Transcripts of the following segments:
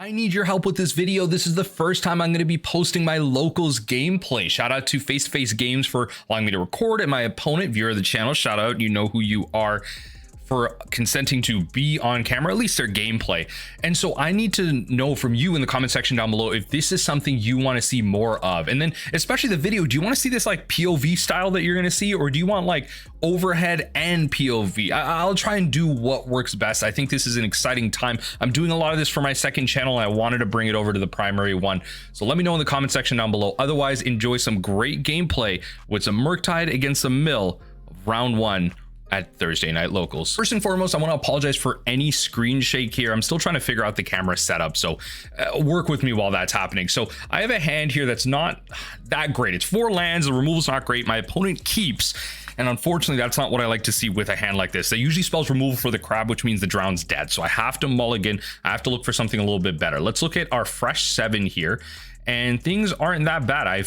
I need your help with this video. This is the first time I'm going to be posting my locals gameplay. Shout out to Face to Face Games for allowing me to record, and my opponent, viewer of the channel, shout out, you know who you are, for consenting to be on camera, at least their gameplay. And so I need to know from you in the comment section down below if this is something you want to see more of. And then especially the video, do you want to see this like POV style that you're going to see, or do you want like overhead and POV? I'll try and do what works best. I think this is an exciting time. I'm doing a lot of this for my second channel, and I wanted to bring it over to the primary one. So let me know in the comment section down below. Otherwise, enjoy some great gameplay with some Murktide against the Mill of round 1 at Thursday Night Locals. First and foremost, I want to apologize for any screen shake here. I'm still trying to figure out the camera setup, so work with me while that's happening. So I have a hand here that's not that great. It's 4 lands, the removal's not great. My opponent keeps, and unfortunately that's not what I like to see with a hand like this. They usually spells removal for the crab, which means the drown's dead. So I have to mulligan. I have to look for something a little bit better. Let's look at our fresh 7 here. And things aren't that bad. I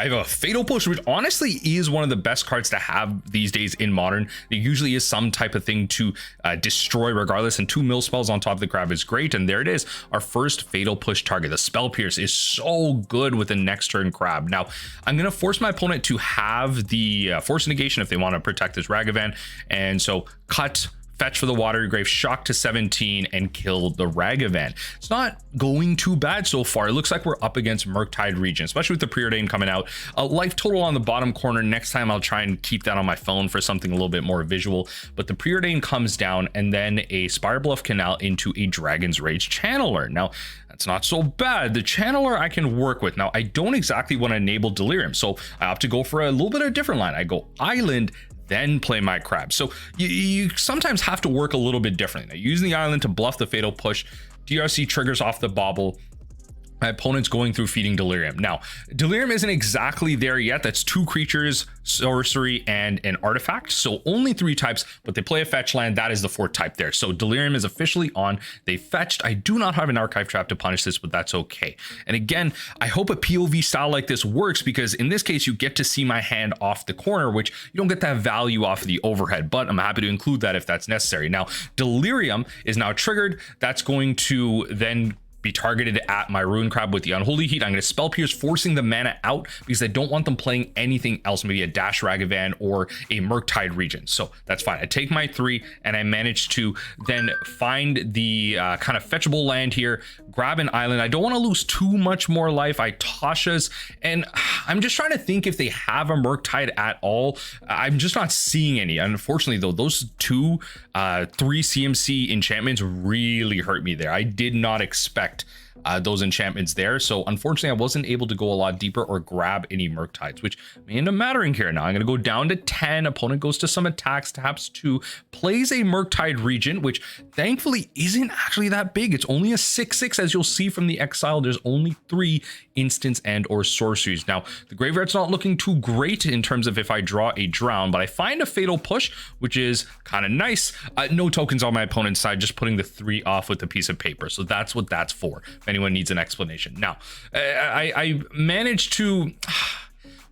have a Fatal Push, which honestly is one of the best cards to have these days in Modern. There usually is some type of thing to destroy regardless, and 2 mill spells on top of the crab is great. And there it is, our first Fatal Push target. The Spell Pierce is so good with the next turn crab. Now, I'm going to force my opponent to have the Force Negation if they want to protect this Ragavan. And so cut, fetch for the Watery Grave, shock to 17, and kill the Ragavan. It's not going too bad so far. It looks like we're up against Murktide region, especially with the Preordain coming out. Life total on the bottom corner. Next time I'll try and keep that on my phone for something a little bit more visual. But the Preordain comes down, and then a Spirebluff Canal into a Dragon's Rage Channeler. Now, that's not so bad. The Channeler I can work with. Now, I don't exactly want to enable Delirium, so I opt to go for a little bit of a different line. I go Island, then play my crab. So you sometimes have to work a little bit differently. Now, using the island to bluff the Fatal Push, DRC triggers off the bauble. My opponent's going through feeding Delirium. Now, Delirium isn't exactly there yet. That's 2 creatures, sorcery, and an artifact. So only 3 types, but they play a fetch land. That is the 4th type there. So Delirium is officially on. They fetched. I do not have an archive trap to punish this, but that's okay. And again, I hope a POV style like this works, because in this case, you get to see my hand off the corner, which you don't get that value off of the overhead, but I'm happy to include that if that's necessary. Now, Delirium is now triggered. That's going to then be targeted at my Ruin Crab with the Unholy Heat. I'm going to Spell Pierce, forcing the mana out because I don't want them playing anything else, maybe a Dash Ragavan or a Murktide region. So that's fine. I take my 3, and I manage to then find the kind of fetchable land here, grab an island. I don't want to lose too much more life. I Tasha's, and I'm just trying to think if they have a Murktide at all. I'm just not seeing any. Unfortunately, though, those 3 CMC enchantments really hurt me there. I did not expect those enchantments there. So unfortunately, I wasn't able to go a lot deeper or grab any Murktides, which may end up mattering here. Now I'm going to go down to 10. Opponent goes to some attacks, taps 2, plays a Murktide region, which thankfully isn't actually that big. It's only a 6/6, as you'll see from the exile. There's only 3 instants and or sorceries. Now, the graveyard's not looking too great in terms of if I draw a drown, but I find a Fatal Push, which is kind of nice. No tokens on my opponent's side, just putting the 3 off with a piece of paper. So that's what that's for, if anyone needs an explanation. Now, I managed to,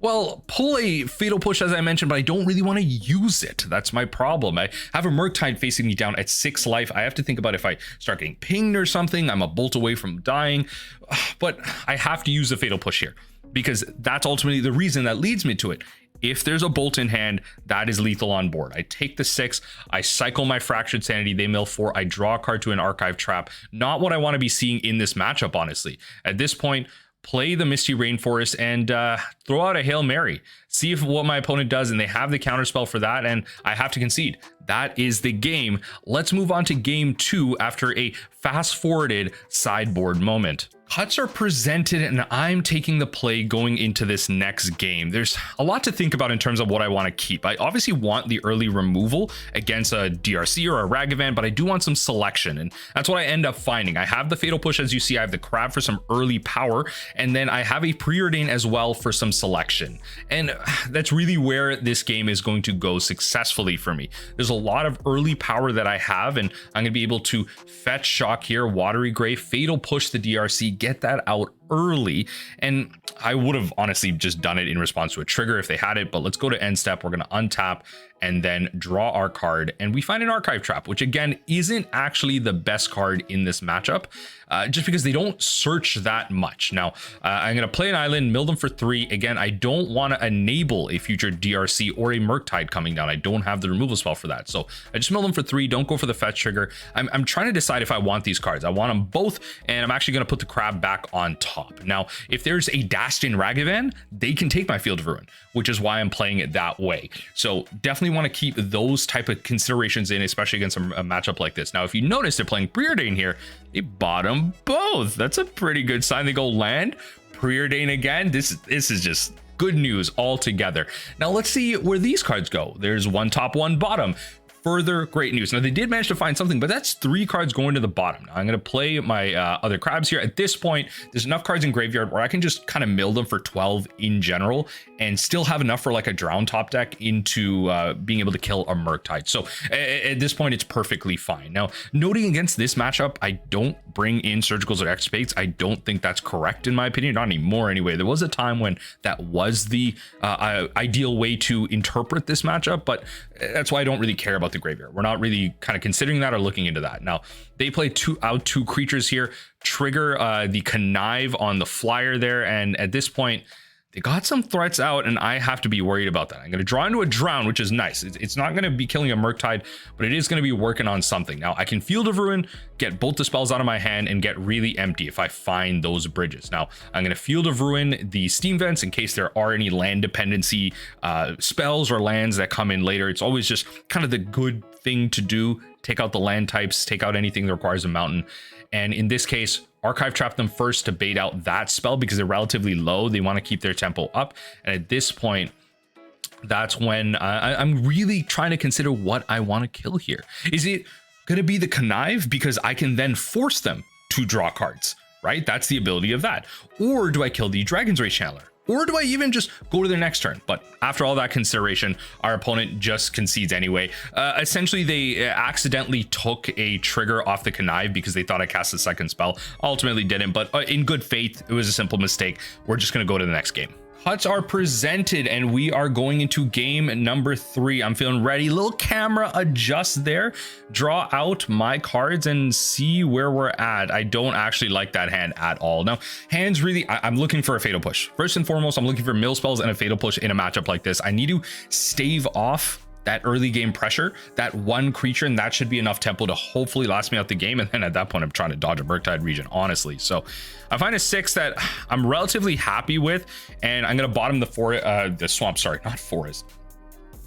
well, pull a Fatal Push, as I mentioned, but I don't really want to use it. That's my problem. I have a Murktide facing me down at 6 life. I have to think about if I start getting pinged or something, I'm a bolt away from dying, but I have to use the Fatal Push here because that's ultimately the reason that leads me to it. If there's a bolt in hand, that is lethal on board. I take the 6, I cycle my Fractured Sanity, they mill 4, I draw a card to an archive trap. Not what I want to be seeing in this matchup, honestly. At this point, play the Misty Rainforest and throw out a Hail Mary. See if what my opponent does, and they have the counterspell for that, and I have to concede. That is the game. Let's move on to game 2 after a fast-forwarded sideboard moment. Cuts are presented, and I'm taking the play going into this next game. There's a lot to think about in terms of what I want to keep. I obviously want the early removal against a DRC or a Ragavan, but I do want some selection, and that's what I end up finding. I have the Fatal Push, as you see. I have the Crab for some early power, and then I have a Preordain as well for some selection. And that's really where this game is going to go successfully for me. There's a lot of early power that I have, and I'm going to be able to fetch shock here, Watery Grave, Fatal Push the DRC, get that out early. And I would have honestly just done it in response to a trigger if they had it, but let's go to end step. We're going to untap and then draw our card, and we find an Archive Trap, which again isn't actually the best card in this matchup, just because they don't search that much. Now I'm going to play an island, mill them for 3. Again, I don't want to enable a future DRC or a Murktide coming down. I don't have the removal spell for that, so I just mill them for 3. Don't go for the fetch trigger. I'm trying to decide if I want these cards. I want them both, and I'm actually going to put the crab back on top. Now if there's a Dashed-in Ragavan, they can take my Field of Ruin, which is why I'm playing it that way. So definitely want to keep those type of considerations in, especially against a matchup like this. Now if you notice, they're playing Preordain here. They bottom both. That's a pretty good sign. They go land, Preordain again. This is just good news altogether. Now let's see where these cards go. There's one top, one bottom. Further great news. Now they did manage to find something, but that's 3 cards going to the bottom. Now I'm going to play my other crabs here. At this point, there's enough cards in graveyard where I can just kind of mill them for 12 in general and still have enough for like a drown top deck into being able to kill a Murktide. So at this point, it's perfectly fine. Now, noting against this matchup, I don't bring in Surgicals or Extirpates. I don't think that's correct in my opinion, not anymore anyway. There was a time when that was the ideal way to interpret this matchup, but that's why I don't really care about the graveyard. We're not really kind of considering that or looking into that. Now they play two creatures here, trigger the Connive on the flyer there, and at this point they got some threats out, and I have to be worried about that. I'm going to draw into a drown, which is nice. It's not going to be killing a Murktide, but it is going to be working on something. Now I can Field of Ruin, get both the spells out of my hand, and get really empty if I find those bridges. Now I'm going to Field of Ruin the Steam Vents in case there are any land dependency spells or lands that come in later. It's always just kind of the good thing to do. Take out the land types, take out anything that requires a mountain. And in this case, Archive Trap them first to bait out that spell because they're relatively low. They want to keep their tempo up. And at this point, that's when I'm really trying to consider what I want to kill here. Is it going to be the Connive? Because I can then force them to draw cards, right? That's the ability of that. Or do I kill the Dragon's Rage Channeler? Or do I even just go to their next turn? But after all that consideration, our opponent just concedes anyway. Essentially, they accidentally took a trigger off the Connive because they thought I cast the second spell. Ultimately didn't, but in good faith, it was a simple mistake. We're just going to go to the next game. Huts are presented and we are going into game number 3. I'm feeling ready. Little camera adjust there. Draw out my cards and see where we're at. I don't actually like that hand at all. Now, hands really, I'm looking for a Fatal Push. First and foremost, I'm looking for mill spells and a Fatal Push in a matchup like this. I need to stave off that early game pressure, that one creature, and that should be enough tempo to hopefully last me out the game. And then at that point, I'm trying to dodge a Murktide region, honestly. So I find a 6 that I'm relatively happy with, and I'm going to bottom the swamp, sorry, not forest.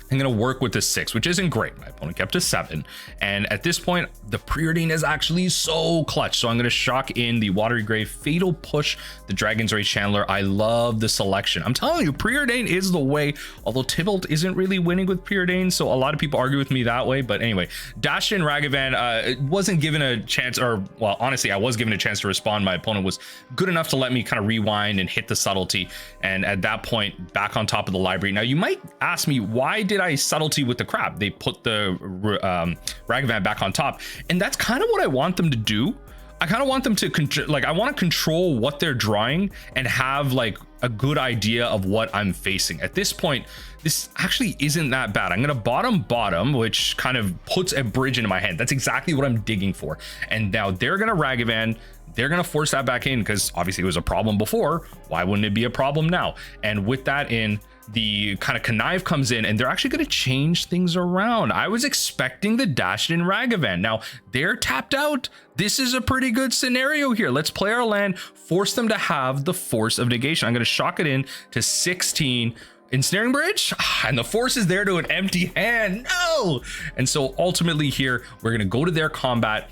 I'm going to work with the 6, which isn't great. My opponent kept a 7. And at this point, the Preordain is actually so clutch. So I'm going to shock in the Watery Grave, Fatal Push, the Dragon's Rage Channeler. I love the selection. I'm telling you, Preordain is the way, although Tybalt isn't really winning with Preordain. So a lot of people argue with me that way. But anyway, Dashed-in Ragavan wasn't given a chance, or well, honestly, I was given a chance to respond. My opponent was good enough to let me kind of rewind and hit the Subtlety. And at that point, back on top of the library. Now, you might ask me, why did I Subtlety with the crab? They put the Ragavan back on top, and that's kind of what I want them to do. I kind of want them to I want to control what they're drawing and have like a good idea of what I'm facing. At this point, this actually isn't that bad. I'm gonna bottom, which kind of puts a bridge into my hand. That's exactly what I'm digging for. And now they're gonna Ragavan. They're going to force that back in because obviously it was a problem before. Why wouldn't it be a problem now? And with that in, the kind of Connive comes in and they're actually going to change things around. I was expecting the Dashed-in Ragavan. Now they're tapped out. This is a pretty good scenario here. Let's play our land, force them to have the Force of Negation. I'm going to shock it in to 16. Ensnaring Bridge, and the force is there to an empty hand. No! And so ultimately here, we're going to go to their combat.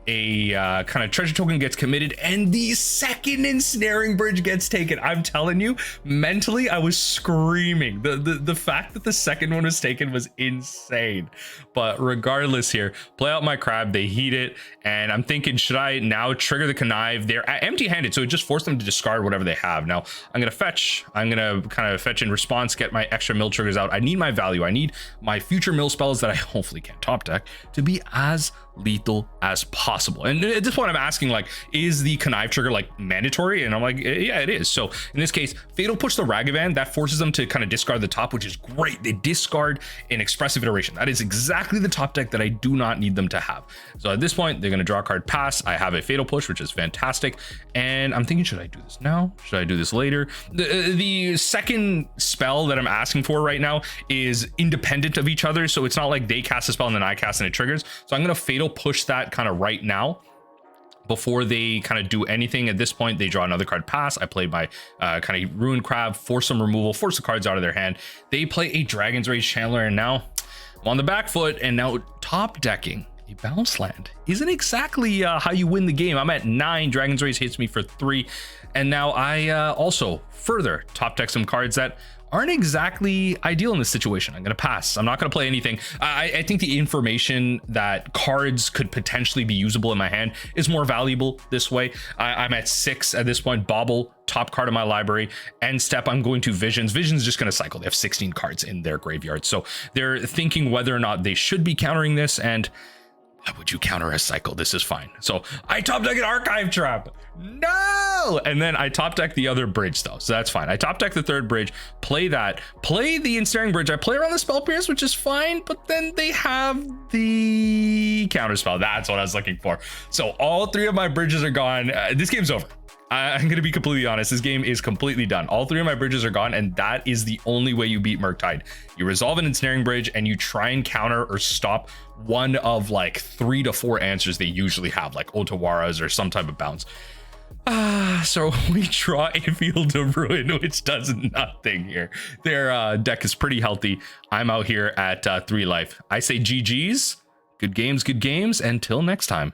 A kind of treasure token gets committed and the second Ensnaring Bridge gets taken. I'm telling you, mentally I was screaming. The fact that the second one was taken was insane. But regardless here, play out my crab, they heat it, and I'm thinking, should I now trigger the Connive? They're empty-handed, so it just forced them to discard whatever they have. Now I'm gonna fetch. I'm gonna kind of fetch in response, get my extra mill triggers out. I need my value. I need my future mill spells that I hopefully can't top deck to be as lethal as possible. And at this point I'm asking, like, is the connive trigger like mandatory? And I'm like, yeah, it is. So in this case, fatal push the Ragavan, that forces them to kind of discard the top, which is great. They discard an expressive iteration. That is exactly the top deck that I do not need them to have. So at this point, they're going to draw a card, pass. I have a fatal push, which is fantastic. And I'm thinking, should I do this now? Should I do this later? The second spell that I'm asking for right now is independent of each other. So it's not like they cast a spell and then I cast and it triggers. So I'm going to fatal push that kind of right now before they kind of do anything. At this point, they draw another card, pass. I play my kind of Ruined Crab, force some removal, force the cards out of their hand. They play a Dragon's Rage Chandler, and now I'm on the back foot, and now top decking a bounce land isn't exactly how you win the game. I'm at 9, Dragon's Rage hits me for 3, and now I also further top deck some cards that aren't exactly ideal in this situation. I'm going to pass. I'm not going to play anything. I think the information that cards could potentially be usable in my hand is more valuable this way. I'm at 6 at this point. Bauble, top card of my library. End step, I'm going to Visions. Visions just going to cycle. They have 16 cards in their graveyard. So they're thinking whether or not they should be countering this, and why would you counter a cycle? This is fine. So I top deck an Archive Trap. No! And then I top deck the other bridge though. So that's fine. I top deck the third bridge, play that, play the Ensnaring Bridge. I play around the Spell Pierce, which is fine, but then they have the counter spell. That's what I was looking for. So all 3 of my bridges are gone. This game's over. I'm going to be completely honest. This game is completely done. All 3 of my bridges are gone, and that is the only way you beat Murktide. You resolve an Ensnaring Bridge, and you try and counter or stop one of like 3 to 4 answers they usually have, like Otawaras or some type of bounce. So we draw a Field of Ruin, which does nothing here. Their deck is pretty healthy. I'm out here at 3 life. I say GG's. Good games, good games. Until next time.